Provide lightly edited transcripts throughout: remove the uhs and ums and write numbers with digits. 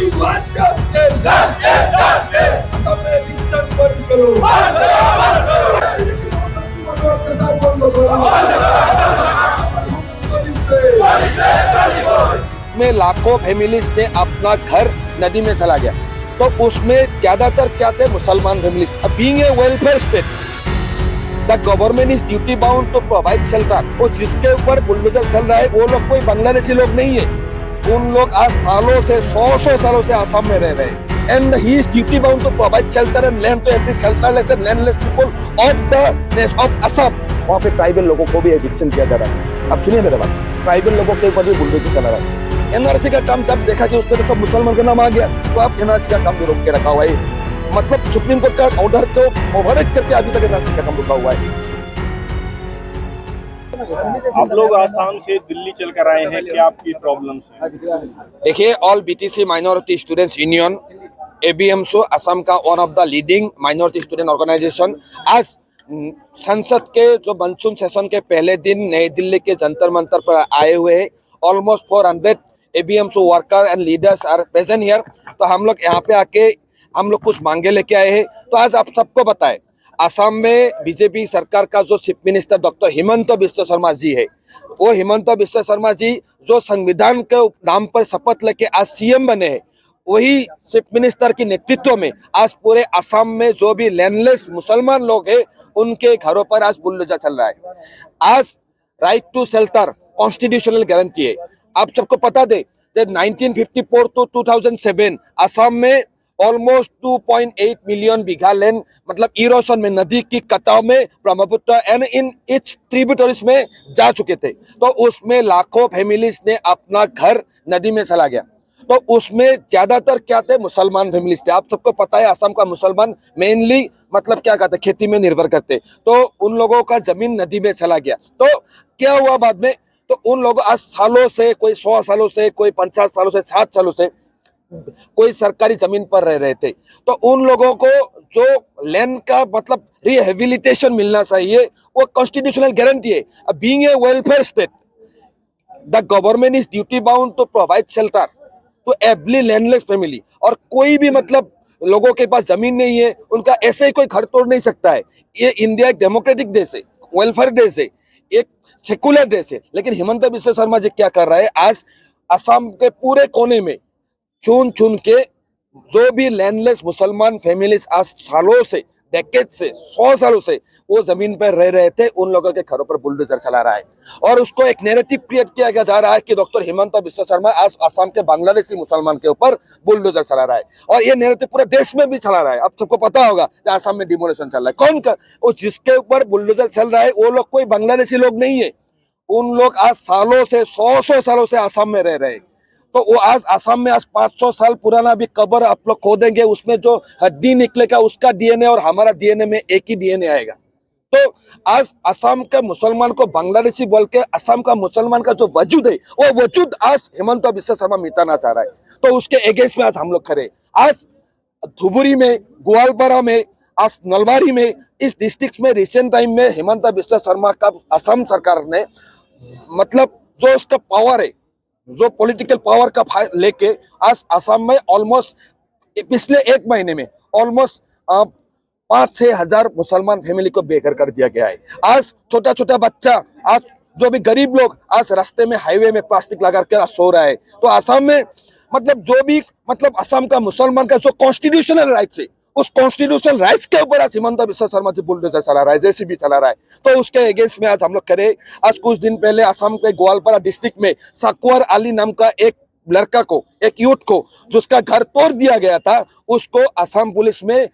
We want justice. Justice, justice. Assam में eviction बंद करो. में लाखों फैमिलीज ने अपना घर नदी में चला गया, तो उसमें ज्यादातर क्या थे? मुसलमान families. Being a welfare state, the government is duty bound to provide shelter. और जिसके ऊपर बुलडोजर चल रहा है वो लोग कोई बांग्लादेशी लोग नहीं है, उन लोग आज सालों से 100 सालों से आसाम में रह रहे हैं। And he is duty bound to provide shelter and land to every shelterless and landless people of the nation of Assam। वहाँ पे ट्राइबल लोगों को भी एविक्शन किया जा रहा है। अब सुनिए मेरे बात, ट्राइबल लोगों के ऊपर भी बुलडोजर चला रहा है। एनआरसी का काम जब देखा कि उसमें तो सब मुसलमान का नाम आ गया, तो आप एनआरसी का काम भी रोक के रखा हुआ है। मतलब सुप्रीम कोर्ट का ऑर्डर को ओवरराइड करके अभी तक एनआरसी का काम रुका हुआ है। आप लोग आसाम से दिल्ली चल कर आए हैं, क्या आपकी प्रॉब्लम्स है? देखिए, all BTC minority students union ABMSU Assam का one of the leading minority student organisation आज संसद के जो मानसून सेशन के पहले दिन नई दिल्ली के जंतर मंतर पर आए हुए हैं। Almost 400 ABMSU worker and leaders are present here. तो हम लोग यहाँ पे आके हम लोग कुछ मांगे लेके आए हैं। तो आज आप सबको बताएं, असम में बीजेपी सरकार का जो chief minister doctor Himanta Biswa Sarma ji है, वो हिमंत बिस्वा शर्मा जी जो संविधान के नाम पर शपथ लेके आज सीएम बने हैं, वही चीफ मिनिस्टर के नेतृत्व में आज पूरे असम में जो भी लैंडलेस मुसलमान लोग हैं उनके घरों पर आज बुलडोजर चल रहा है। आज right to shelter constitutional guarantee है। आप सबको पता दे 1954 टू 2007 असम में ऑलमोस्ट 2.8 मिलियन बीघा लैंड मतलब इरोशन में, नदी की कटाव में Brahmaputra and in each tributaries में जा चुके थे। तो उसमें लाखों फैमिलीज ने अपना घर नदी में चला गया। तो उसमें ज्यादातर क्या थे? मुसलमान फैमिलीज थे। आप सबको पता है असम का मुसलमान मेनली मतलब क्या कहते हैं, खेती में निर्भर करते। तो उन लोगों का जमीन नदी में चला गया। तो क्या हुआ बाद में? तो उन लोगों आज सालों से, कोई 100 सालों से, कोई 50 सालों से, 60 सालों से कोई सरकारी जमीन पर रह रहे थे। तो उन लोगों को जो लैंड का मतलब रिहेबिलिटेशन मिलना चाहिए, वो कॉन्स्टिट्यूशनल गारंटी है। Being a welfare state, the government is duty bound to provide shelter to every landless family. और कोई भी मतलब लोगों के पास जमीन नहीं है, उनका ऐसे ही कोई घर तोड़ नहीं सकता है। ये इंडिया एक डेमोक्रेटिक देश है, वेलफेयर देश है, एक सेकुलर देश है। लेकिन हिमंत बिस्वा शर्मा जी क्या कर रहा है? आज असम के पूरे कोने में चुन चुन के जो भी लैंडलेस मुसलमान फैमिलीज आज सालों से, डेकेड से, 100 सालों से वो जमीन पर रह रहे थे, उन लोगों के घरों पर बुलडोजर चला रहा है। और उसको एक नैरेटिव क्रिएट किया जा रहा है कि डॉक्टर हिमंत बिस्वा शर्मा आज असम के बांग्लादेशी मुसलमान के ऊपर बुलडोजर चला रहा है। और ये नैरेटिव पूरे देश में भी चला रहा है। आप सबको पता होगा कि असम में डिमोलेशन चल रहा है। कौन कर? वो जिसके ऊपर बुलडोजर चल रहा है वो लोग कोई बांग्लादेशी लोग नहीं है, उन लोग आज सालों से 100 सालों से असम में रह रहे हैं। तो वो आज असम में आज 500 साल पुराना भी कब्र आप लोग खोदेंगे, उसमें जो हड्डी निकलेगा उसका डीएनए और हमारा डीएनए में एक ही डीएनए आएगा। तो आज असम के मुसलमान को बांग्लादेशी बोल के असम का मुसलमान का जो वजूद है, वो वजूद आज हिमंत बिस्वा शर्मा मिटाना चाह रहा है। तो उसके अगेंस्ट में आज हम लोग खड़े। आज धुबरी में, ग्वालपारा में, आज नलबारी में, इस डिस्ट्रिक्ट में रिसेंट टाइम में हिमंत बिस्वा शर्मा का असम सरकार ने मतलब जो उसका पावर है, जो पॉलिटिकल पावर का लेके आज असम में ऑलमोस्ट पिछले एक महीने में ऑलमोस्ट 5-6 हजार मुसलमान फैमिली को बेघर कर दिया गया है। आज छोटा छोटा बच्चा, आज जो भी गरीब लोग आज रास्ते में, हाईवे में प्लास्टिक लगा कर सो रहा है। तो असम में मतलब जो भी मतलब असम का मुसलमान का जो कॉन्स्टिट्यूशनल राइट्स है, उस कॉन्स्टिट्यूशनल राइट्स के ऊपर आज हिमंत बिस्वा शर्मा जी बुलडोजर चला रहा है, जेसीबी चला रहा है। तो उसके अगेंस्ट में आज हम लोग करे। आज कुछ दिन पहले असम के ग्वालपारा डिस्ट्रिक्ट में सकवर अली नाम का एक लड़का को, एक यूथ को जिसका घर तोड़ दिया गया था, उसको असम पुलिस में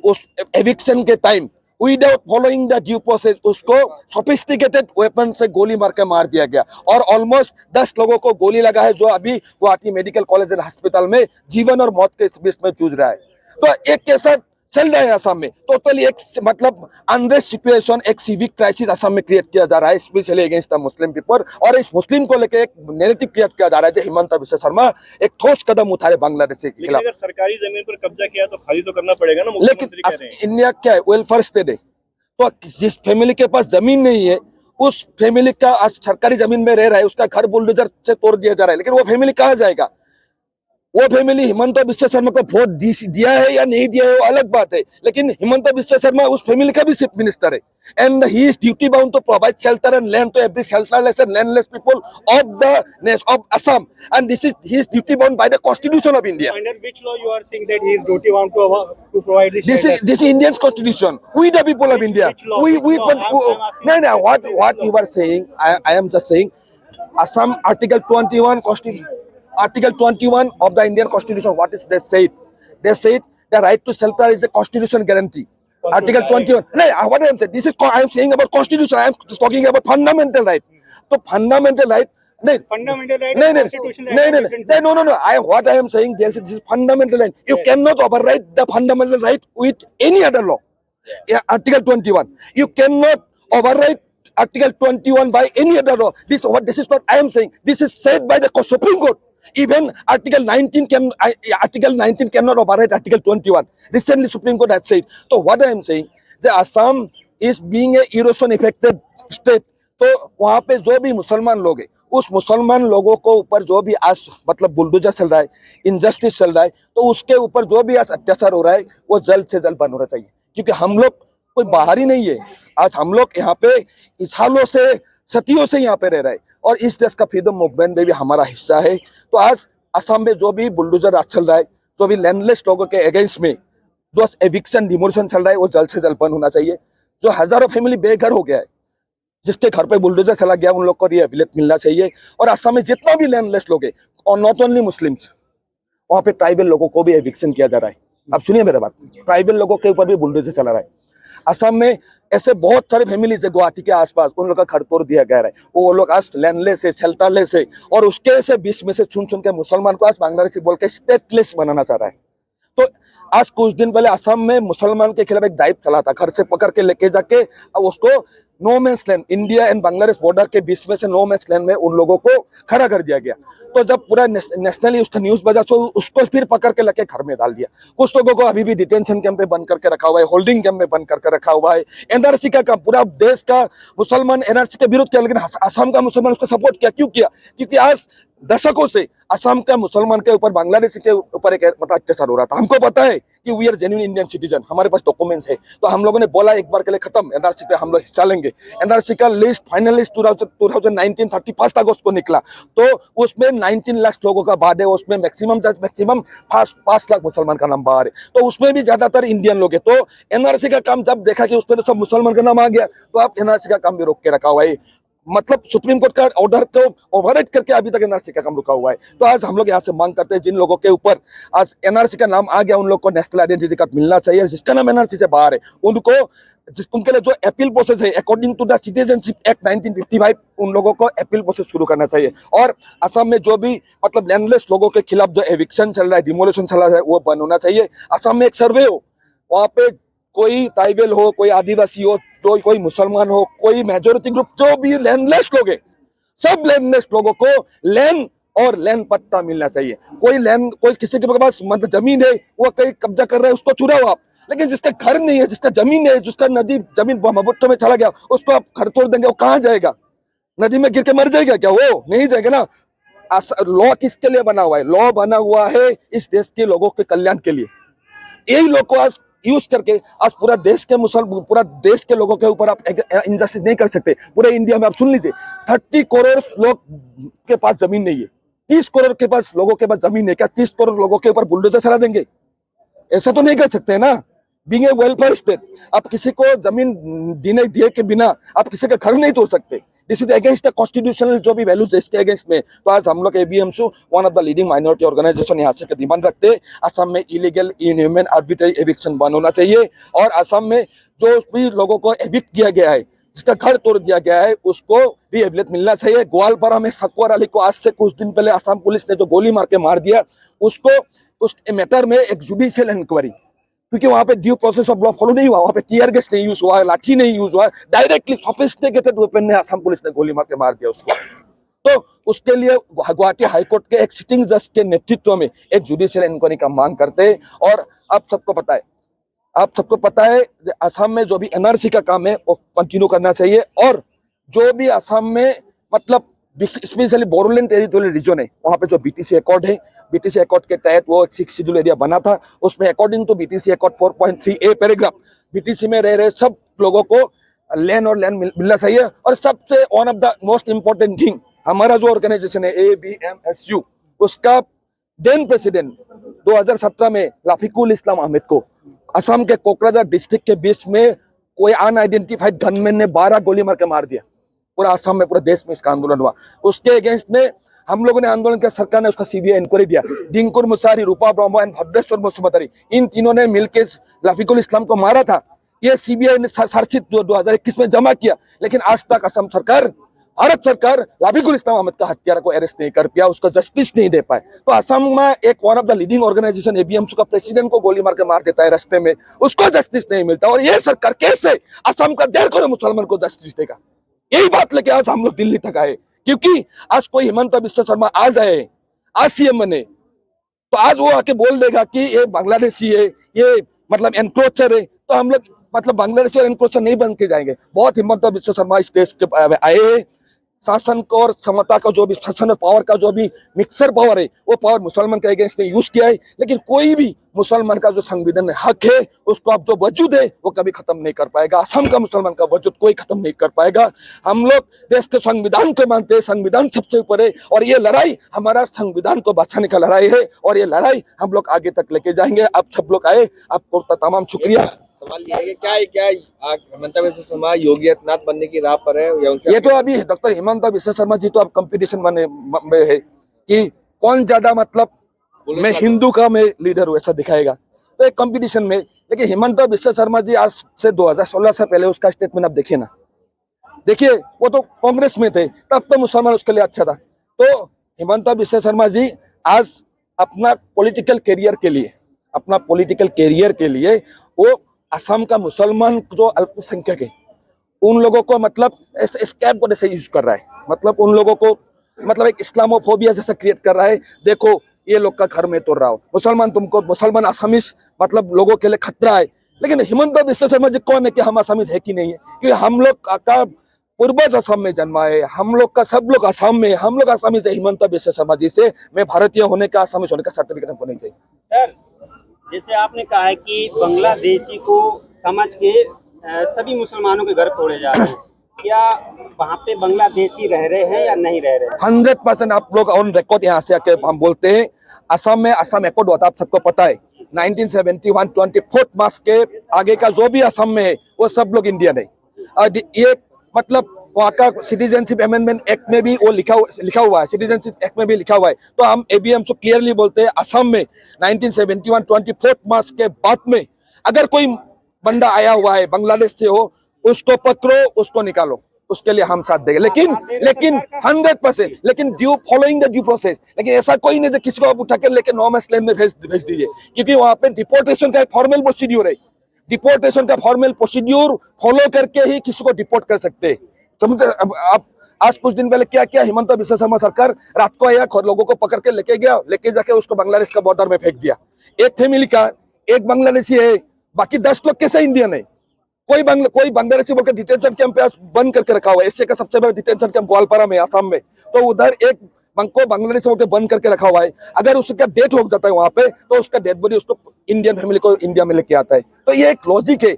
उस एविक्शन के time without following the due process उसको सोफिस्टिकेटेड वेपन से गोली मार के मार दिया गया। और ऑलमोस्ट 10 लोगों को गोली लगा है, जो अभी गुवाहाटी मेडिकल कॉलेज एंड अस्पताल में जीवन और मौत के बीच में जूझ रहा है। तो एक कैसा चल रहा है असम में, टोटली एक मतलब अनरेस्ट सिचुएशन, एक सिविक क्राइसिस असम में क्रिएट किया जा रहा है, specially against the Muslim people. और इस मुस्लिम को लेकर एक नैरेटिव क्रिएट किया जा रहा है कि हिमंत बिस्वा शर्मा एक ठोस कदम उठा रहे बांग्लादेश के खिलाफ। अगर सरकारी जमीन पर कब्जा किया तो खाली तो करना पड़ेगा ना। लेकिन इंडिया क्या है, वेलफेयर स्टेट है। तो जिस फैमिली के पास जमीन नहीं है, उस फैमिली का आज सरकारी जमीन में रह रहा है, उसका घर बुलडोजर से तोड़ दिया जा रहा है, लेकिन वो फैमिली कहाँ जाएगा? वो फैमिली हिमंत बिश्व शर्मा को वोट दिया है या नहीं दिया है वो अलग बात है, लेकिन हिमंत बिश्व शर्मा उस फैमिली का भी चीफ मिनिस्टर है, and he is duty bound to provide shelter and land to every shelterless and landless people of Assam, and this is he is duty bound by the Constitution of India. Under which law you are saying that he is duty bound to provide this This shelter? is Indian Constitution. We the people of India. Which law? We Which law? I'm asking no. What you are saying? I am just saying. Assam Article 21 Constitution. Article 21 of the Indian Constitution. What is they said? They said the right to shelter is a constitutional guarantee. Article 21. No, what I am saying. This is I am saying about Constitution. I am talking about fundamental right. So fundamental right. Fundamental right No, and no, constitutional right are different things. no. What I am saying, this is fundamental right. You cannot override the fundamental right with any other law. Yeah, Article 21. You cannot override Article 21 by any other law. This is what I am saying. This is said by the Supreme Court. Even Article 19 cannot override Article 21. Recently, Supreme Court has said. So what I am saying, the Assam is being a erosion affected state. तो वहाँ पे जो भी मुसलमान लोग हैं, उस मुसलमान लोगों को ऊपर जो भी आज मतलब बुलडोजर चल रहा है, इनजस्टिस चल रहा है, तो उसके ऊपर जो भी आज अत्याचार हो रहा है वो जल्द से जल्द बंद होना चाहिए, क्योंकि हम लोग कोई बाहरी नहीं है। आज हम लोग यहाँ पे सालों से सदियों से यहाँ पे रह रहे हैं और इस देश का फ्रीडम मूवमेंट में भी हमारा हिस्सा है। तो आज असम में जो भी बुलडोजर राज चल रहा है, जो भी लैंडलेस लोगों के अगेंस्ट में जो एविक्शन डिमोलिशन चल रहा है, वो जल्द से जल्द बंद होना चाहिए। जो हजारों फैमिली बेघर हो गया है, जिसके घर पे बुलडोजर चला गया, उन लोग को रिहेबिलिट मिलना चाहिए। और असम में जितना भी लैंडलेस लोग हैं, और नॉट ओनली मुस्लिम्स, वहाँ पे ट्राइबल लोगों को भी एविक्शन किया जा रहा है। अब सुनिए मेरा बात, ट्राइबल लोगों के ऊपर भी बुलडोजर चला रहा है। असम में ऐसे बहुत सारे फैमिलीज है गुवाहाटी के आसपास, उन लोग का घर तोड़ दिया गया है। वो लोग आज लैंडलेस है, शेल्टरलेस है, और उसके से 20 में से चुन के मुसलमान को आज बांग्लादेशी बोल के स्टेटलेस बनाना चाह रहा है। तो आज कुछ दिन पहले असम में मुसलमान के खिलाफ एक ड्राइव चला था, घर से पकड़ के लेके जाके अब उसको no man's land, India and Bangladesh border के बीच में से नो मैंस लैंड में उन लोगों को खड़ा कर दिया गया। तो जब पूरा नेशनली उसका न्यूज बजा, तो उसको फिर पकड़ के लेके घर में डाल दिया। कुछ लोगों को अभी भी डिटेंशन कैंप में बंद करके रखा हुआ है, होल्डिंग कैंप में बंद करके रखा हुआ है। एनआरसी का काम, पूरा देश का मुसलमान एनआरसी के विरोध किया, लेकिन असम का मुसलमान उसको सपोर्ट किया। क्यों किया? क्योंकि आज दशकों से असम का मुसलमान के ऊपर, बांग्लादेशी के ऊपर एक मतलब अत्याचार हो रहा था। हमको पता है कि we are genuine Indian citizen, हमारे पास डॉक्यूमेंट्स है। तो हम लोगों ने बोला एक बार के लिए खत्म, एनआरसी पे हम लोग हिस्सा लेंगे। एनआरसी का लिस्ट फाइनल लिस्ट 2019 31 अगस्त को निकला, तो उसमें 19 लाख लोगों का बाद है, उसमें मैक्सिमम 5 लाख मुसलमान का नाम बाहर है, तो उसमें भी ज्यादातर इंडियन लोग है। तो एनआरसी का काम जब देखा कि उसमें तो सब मुसलमान का नाम आ गया, तो आप एनआरसी का काम भी रोक के रखा हुआ है। मतलब सुप्रीम कोर्ट का ऑर्डर को ओवरराइड करके अभी तक एनआरसी का काम रुका हुआ है। तो आज हम लोग यहाँ से मांग करते हैं, जिन लोगों के ऊपर आज एनआरसी का नाम आ गया, उन लोग को नेशनल आइडेंटिटी कार्ड मिलना चाहिए। जिसका नाम एनआरसी से बाहर है, उनको उनके लिए जो अपील प्रोसेस है according to the citizenship act 1955, उन लोगों को अपील प्रोसेस शुरू करना चाहिए। और असम में जो भी मतलब लैंडलेस लोगों के खिलाफ जो एविक्शन चल रहा है, डिमोलिशन चल रहा है, वो बंद होना चाहिए। असम में एक सर्वे हो, वहाँ पे कोई ट्राइबल हो, कोई आदिवासी हो, जो कोई मुसलमान हो, कोई मेजोरिटी ग्रुप, जो भी लैंडलेस लोग है, सब लैंडलेस लोगों को लैंड और लैंड पट्टा मिलना चाहिए। कोई किसी के पास मतलब जमीन है, वो कहीं कब्जा कर रहा है, उसको चुराओ आप। लेकिन जिसका घर नहीं है, जिसका जमीन है, जिसका नदी जमीन ब्रह्मपुत्र में चला गया, उसको आप घर तोड़ देंगे, वो कहाँ जाएगा? नदी में गिर के मर जाएगा क्या? वो नहीं जाएगा ना। लॉ किसके लिए बना हुआ है? लॉ बना हुआ है इस देश के लोगों के कल्याण के लिए। यही लोग को आज यूज करके आज पूरा देश के लोगों के ऊपर आप इनजस्टिस नहीं कर सकते। पूरे इंडिया में आप सुन लीजिए, 30 करोड़ लोग के पास जमीन नहीं है, 30 करोड़ के पास लोगों के पास जमीन है। क्या 30 करोड़ लोगों के ऊपर बुलडोजर चला देंगे? ऐसा तो नहीं कर सकते ना। बीइंग ए वेलफेयर स्टेट, आप किसी को जमीन दिए के बिना आप किसी का घर नहीं तोड़ सकते। This is against the constitutional जो भी वैल्यूज है, इसके अगेंस्ट में। तो आज हम लोग ABMSU, one of the leading minority organisation, यहाँ से डिमांड रखते हैं, असम में इलीगल इनह्यूमन आर्बिट्रेरी एविक्शन बंद होना चाहिए। और असम में जो भी लोगों को एविक्ट किया गया है, जिसका घर तोड़ दिया गया है, उसको रिहेबिलिट मिलना चाहिए। ग्वालपारा में सक्वर अली को आज से कुछ दिन पहले असम पुलिस ने जो गोली मार के मार दिया, उसको उस मैटर में एक जुडिशियल इंक्वायरी, क्योंकि वहां पे due process of law follow नहीं हुआ, वहां पे टीयर गैस नहीं यूज हुआ, लाठी नहीं यूज हुआ, डायरेक्टली सोफिस्टिकेटेड वेपन ने असम पुलिस ने गोली मार के मार दिया उसको। तो उसके लिए गुवाहाटी हाईकोर्ट के एक सिटिंग जज के नेतृत्व में एक जुडिशियल इंक्वायरी का मांग करते हैं। और आप सबको पता है असम में जो भी एनआरसी का काम है वो कंटिन्यू करना चाहिए। और जो भी असम में मतलब स्पेशली बोडोलैंड टेरिटोरियल रीजन है, वहाँ पे जो बीटीसी अकॉर्ड है, बीटीसी अकॉर्ड के तहत वो एक 6 शेड्यूल एरिया बना था। उसमें according to BTC accord 4.3A paragraph BTC में रह रहे सब लोगों को लैंड मिलना चाहिए। और सबसे one of the most important thing, हमारा जो ऑर्गेनाइजेशन है ABMSU, उसका देन प्रेसिडेंट 2017 में लाफिकुल इस्लाम अहमद को असम के कोकराझार डिस्ट्रिक्ट के बीच में कोई अनआइडेंटिफाइड गनमैन ने 12 गोली मार के मार दिया। पूरा असम में, पूरे देश में इसका आंदोलन हुआ। उसके अगेंस्ट में हम लोगों ने आंदोलन किया, सरकार ने उसका CBI इंक्वायरी दिया। डिंकुर मुसारी, रूपा ब्रह्मा एंड भद्रेश्वर मुसमतरी, इन तीनों ने मिलकर लाफिकुल इस्लाम को मारा था। ये CBI ने चार्जशीट 2021 में जमा किया, लेकिन आज तक असम सरकार, भारत सरकार लाफिकुल इस्लाम अहमद का हत्यारा को अरेस्ट नहीं कर पाया, उसको जस्टिस नहीं दे पाए। तो असम में एक one of the leading organisation ABMSU का प्रेसिडेंट को गोली मार के मार देता है रास्ते में, उसको जस्टिस नहीं मिलता। और ये सरकार कैसे असम का 1.5 करोड़ मुसलमान को जस्टिस देगा? यही बात लेके आज हम लोग दिल्ली तक आए, क्योंकि आज कोई हिमंत बिस्वा शर्मा आ जाए, आज CM बने, तो आज वो आके बोल देगा कि ये बांग्लादेशी है, ये मतलब एनक्रोचर है, तो हम लोग मतलब बांग्लादेशी और एनक्रोचर नहीं बन के जाएंगे। बहुत हिमंत बिस्वा शर्मा इस देश के आए हैं, शासन को और समता का जो भी शासन और पावर का जो भी मिक्सर पावर है, वो पावर मुसलमान के अगेंस्ट में यूज किया है। लेकिन कोई भी मुसलमान का जो संविधान हक है, उसको आप जो वजूद है वो कभी खत्म नहीं कर पाएगा। असम का मुसलमान का वजूद कोई खत्म नहीं कर पाएगा। हम लोग देश के संविधान को मानते हैं, संविधान सबसे ऊपर है, और ये लड़ाई हमारा संविधान को बचाने का लड़ाई है, और ये लड़ाई हम लोग आगे तक लेके जाएंगे। आप सब लोग आए, आपको तमाम शुक्रिया। सवाल ये है कि क्या हिमंत बिस्वा शर्मा योगी आदित्यनाथ बनने की राह पर है या उनसे? ये तो अभी डॉक्टर हिमंत बिस्वा शर्मा जी तो अब कंपटीशन में है कि कौन ज्यादा मतलब मैं हिंदू का मैं लीडर हूँ ऐसा दिखाएगा, तो एक कंपटीशन में। लेकिन हिमंत बिस्वा शर्मा जी आज से 2016 से पहले उसका स्टेटमेंट आप देखिए ना, देखिए वो तो कांग्रेस में थे, तब तो मुसलमान उसके लिए अच्छा था। तो हिमंत बिस्वा शर्मा जी आज अपना पॉलिटिकल कैरियर के लिए वो असम का मुसलमान जो अल्पसंख्यक है, उन लोगों को मतलब स्कैप को जैसे यूज कर रहा है, मतलब उन लोगों को मतलब एक इस्लामोफोबिया जैसा क्रिएट कर रहा है। देखो ये लोग का घर में तोड़ रहा हो, मुसलमान असमीज मतलब लोगों के लिए खतरा है। लेकिन हिमंत बिस्वा शर्मा जी कौन है कि हम असमीज है कि नहीं है? क्योंकि हम लोग का पूर्वज असम में जन्मा है, हम लोग का सब लोग असम में, हम लोग असमीज है। हिमंत बिस्वा शर्मा जी से मैं भारतीय होने का, असमीज होने का सर्टिफिकेट हमको नहीं चाहिए। सर, जैसे आपने कहा है कि बांग्लादेशी को समझ के सभी मुसलमानों के घर तोड़े जा रहे हैं, क्या वहाँ पे बांग्लादेशी रह रहे हैं या नहीं रह रहे हैं? 100% आप लोग ऑन रिकॉर्ड यहाँ से आके हम बोलते हैं, असम में असम अकॉर्ड होता है, आप सबको पता है। 1971 24 मार्च के आगे का जो भी असम में है वो सब लोग इंडियन है। और ये मतलब वहाँ का सिटीजनशिप अमेंडमेंट एक्ट में भी वो लिखा हुआ है, सिटीजनशिप एक्ट में भी लिखा हुआ है। तो हम ABMSU क्लियरली बोलते हैं, असम में 1971 24 मार्च के बाद में अगर कोई बंदा आया हुआ है बांग्लादेश से हो, उसको पकड़ो, उसको निकालो, उसके लिए हम साथ देंगे। लेकिन 100% लेकिन फॉलोइंग द ड्यू प्रोसेस। लेकिन ऐसा कोई नहीं जो किसी को आप उठा कर लेकर नो मैच लैंड में भेज दीजिए, क्योंकि वहाँ पे डिपोर्टेशन का एक फॉर्मल प्रोसीड्यूर है। डिपोर्टेशन का फॉर्मल प्रोसीड्यूर फॉलो करके ही किसी को डिपोर्ट कर सकते हैं। समझे आप? आज कुछ दिन पहले क्या किया, हिमंत बिस्वा शर्मा सरकार रात को आया, लोगों को पकड़ के लेके जाके उसको बांग्लादेश का बॉर्डर में फेंक दिया। एक फैमिली का एक बांग्लादेशी है, बाकी 10 लोग कैसे इंडियन है? कोई बांग्लादेशी बोलकर डिटेंशन कैंप पे बंद करके रखा हुआ है। एशिया का सबसे बड़ा डिटेंशन कैंप ग्वालपारा में, असम में। तो उधर एक को बांग्लादेश बोलकर बंद करके रखा हुआ है। अगर उसका डेथ हो जाता है वहां पे, तो उसका डेड बॉडी उसको इंडियन फैमिली को इंडिया में लेके आता है। तो ये एक लॉजिक है।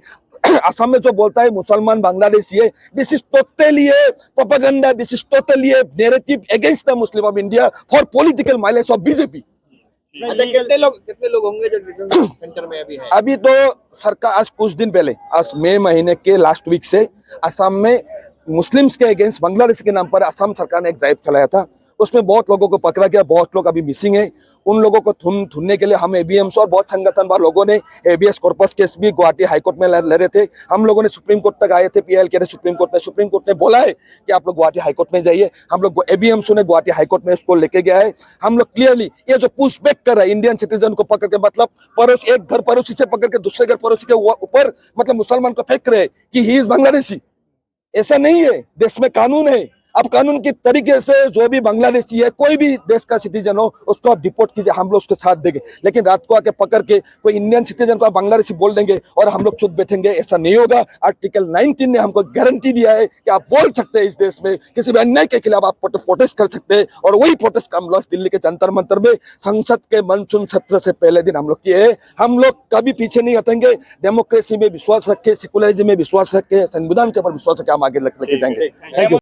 असम में जो बोलता है मुसलमान बांग्लादेशी है, this is totally propaganda, this is totally narrative against the Muslim of India for political mileage of BJP. कितने लोग होंगे जो डिटेंशन सेंटर में अभी है? अभी तो सरकार आज कुछ दिन पहले, आज मई महीने के लास्ट वीक से असम में मुस्लिम्स के अगेंस्ट बांग्लादेश के नाम पर असम सरकार ने एक ड्राइव चलाया था। उसमें बहुत लोगों को पकड़ा गया, बहुत लोग अभी मिसिंग है। उन लोगों को ढूंढने के लिए हम ABMSU और बहुत संगठन वाले लोगों ने हेबियस कॉर्पस केस भी गुवाहाटी हाईकोर्ट में ले रहे थे। हम लोगों ने सुप्रीम कोर्ट तक आए थे, PIL के सुप्रीम कोर्ट ने बोला है कि आप लोग गुवाहाटी हाईकोर्ट में जाइए। हम लोग ABMSU ने गुवाहाटी हाईकोर्ट में उसको लेके गया है। हम लोग क्लियरली ये जो पुश बैक कर रहा है इंडियन सिटीजन को पकड़ के, मतलब एक घर पड़ोसी से पकड़ के दूसरे घर पड़ोसी के ऊपर मतलब मुसलमान को फेंक रहे हैं कि ही इज बांग्लादेशी। ऐसा नहीं है, देश में कानून है। अब कानून की तरीके से जो भी बांग्लादेशी है, कोई भी देश का सिटीजन हो, उसको आप डिपोर्ट कीजिए, हम लोग उसके साथ देंगे। लेकिन रात को आके पकड़ के कोई इंडियन सिटीजन को आप बांग्लादेशी बोल देंगे और हम लोग चुप बैठेंगे, ऐसा नहीं होगा। आर्टिकल 19 ने हमको गारंटी दिया है कि आप बोल सकते हैं, इस देश में किसी भी अन्याय के खिलाफ आप प्रोटेस्ट कर सकते हैं। और वही प्रोटेस्ट का हम लोग दिल्ली के जंतर मंतर में संसद के मानसून सत्र से पहले दिन हम लोग किए हैं। हम लोग कभी पीछे नहीं हटेंगे। डेमोक्रेसी में विश्वास रखे, सेकुलरिज्म में विश्वास रखे, संविधान के ऊपर विश्वास रखे, हम आगे लेके जाएंगे। Thank you.